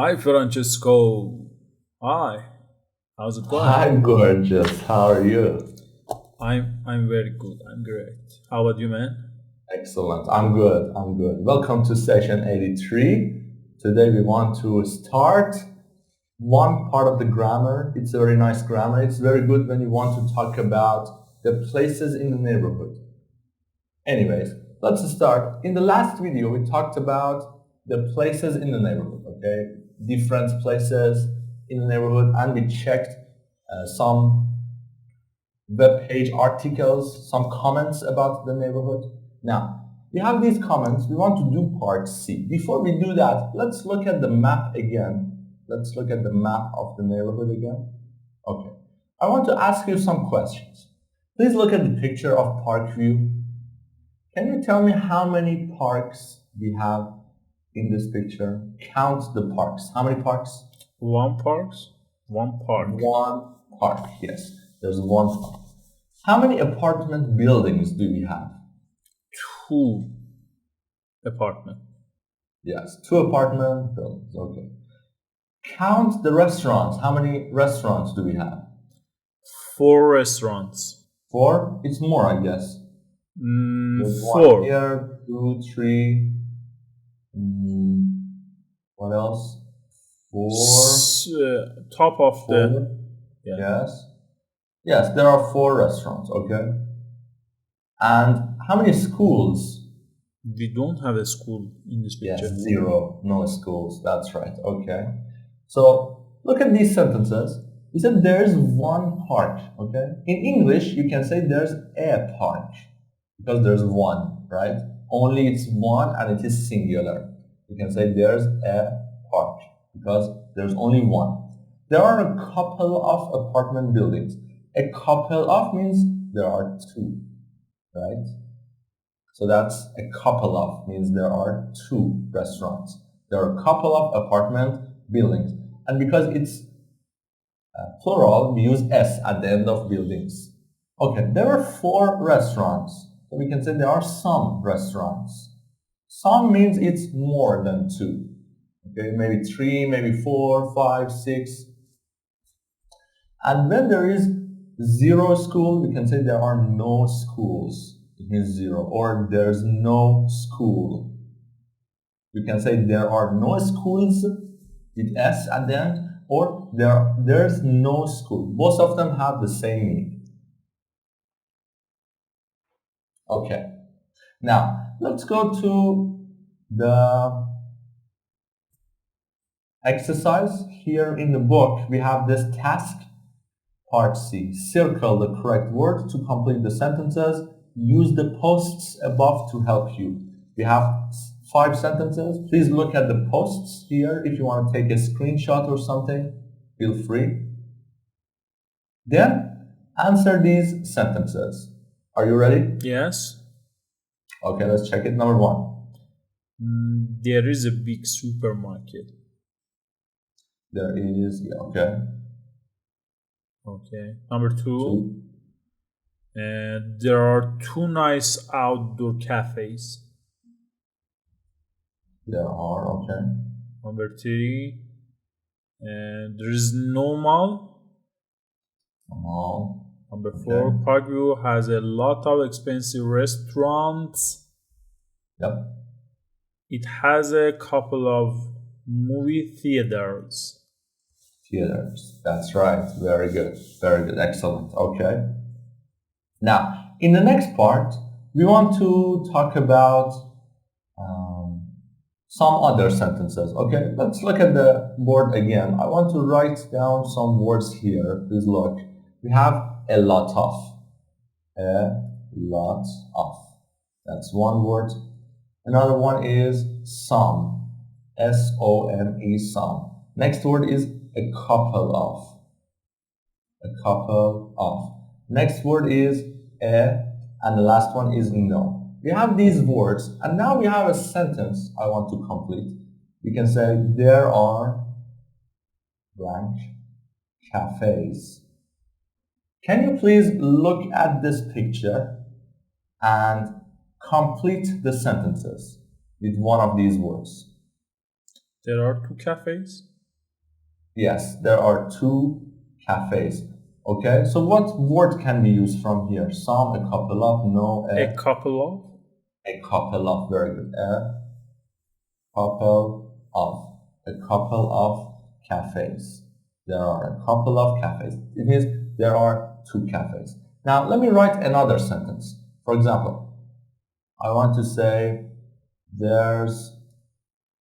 Hi, Francesco. Hi. How's it going? Hi, gorgeous. How are you? I'm very good. I'm great. How about you, man? Excellent. I'm good. I'm good. Welcome to session 83. Today we want to start one part of the grammar. It's a very nice grammar. It's very good when you want to talk about the places in the neighborhood. Anyways, let's start. In the last video, we talked about the places in the neighborhood, okay? Different places in the neighborhood, and we checked some web page articles, some comments about the neighborhood. Now, we have these comments. We want to do part C. Before we do that, let's look at the map again. Let's look at the map of the neighborhood again. Okay. I want to ask you some questions. Please look at the picture of Parkview. Can you tell me how many parks we have in this picture? Count the parks. How many parks? One parks? One park. One park. Yes, there's one park. How many apartment buildings do we have? Two apartment. Yes, two apartment buildings. Okay. Count the restaurants. How many restaurants do we have? Four restaurants. Four? It's more, I guess. There's one Four. here, two, three. What else? Four. Top of the. Four. Yeah. Yes. Yes, there are four restaurants. Okay. And how many schools? We don't have a school in this Yes, picture. zero. No schools. That's right. Okay. So look at these sentences. He said there's one park. Okay. In English, you can say there's a park because there's one, right? Only it's one and it is singular. You can say there's a park because there's only one. There are a couple of apartment buildings. A couple of means there are two, right? So that's a couple of means there are two restaurants. There are a couple of apartment buildings. And because it's plural, we use S at the end of buildings. Okay, there are four restaurants. So we can say there are some restaurants. Some means it's more than two. Okay, maybe three, maybe four, five, six. And when there is zero school, we can say there are no schools. It means zero. Or there's no school. You can say there are no schools with S at the end, or there's no school. Both of them have the same meaning. Okay. Now, let's go to the exercise. Here in the book, we have this task, part C. Circle the correct word to complete the sentences. Use the posts above to help you. We have 5 sentences. Please look at the posts here. If you want to take a screenshot or something, feel free. Then answer these sentences. Are you ready? Yes. Okay, let's check it. Number 1. There is a big supermarket. There is, yeah, okay. Okay. Number 2. 2. And there are two nice outdoor cafes. There are, okay. Number 3. And there is no mall. Mall. Number 4. Okay. Parkview has a lot of expensive restaurants. Yep. It has a couple of movie theaters. Theaters. That's right. Very good. Very good. Excellent. Okay. Now, in the next part, we want to talk about some other sentences. Okay, let's look at the board again. I want to write down some words here. Please look. We have a lot of. A lot of. That's one word. Another one is some. S-O-M-E, some. Next word is a couple of. A couple of. Next word is a, and the last one is no. We have these words, and now we have a sentence I want to complete. We can say, there are blank cafes. Can you please look at this picture and complete the sentences with one of these words? There are two cafes. Yes, there are two cafes. Okay, so what word can we use from here? Some, a couple of, no, A couple of. a couple of. Very good. A couple of. A couple of cafes. There are a couple of cafes. It means there are two cafes. Now, let me write another sentence. For example, I want to say there's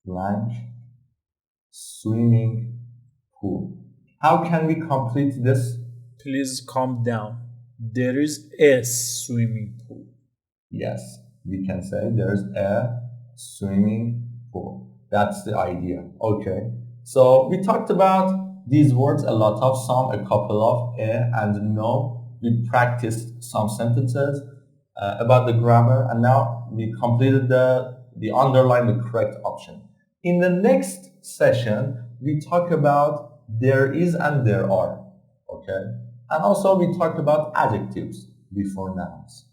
blank swimming pool. How can we complete this? Please calm down. There is a swimming pool. Yes, we can say there's a swimming pool. That's the idea. Okay. So we talked about these words a lot of, some, a couple of, a, and no. We practiced some sentences about the grammar, and now we completed the underline the correct option. In the next session, we talk about there is and there are. Okay. And also we talk about adjectives before nouns.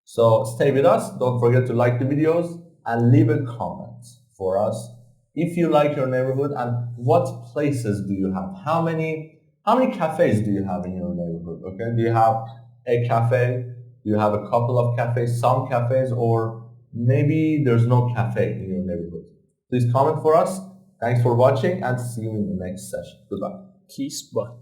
So stay with us. Don't forget to like the videos and leave a comment for us if you like your neighborhood and what places do you have. How many cafes do you have in your neighborhood? Okay, do you have a cafe? Do you have a couple of cafes, some cafes, or maybe there's no cafe in your neighborhood? Please comment for us. Thanks for watching and see you in the next session. Goodbye. Kiss butt.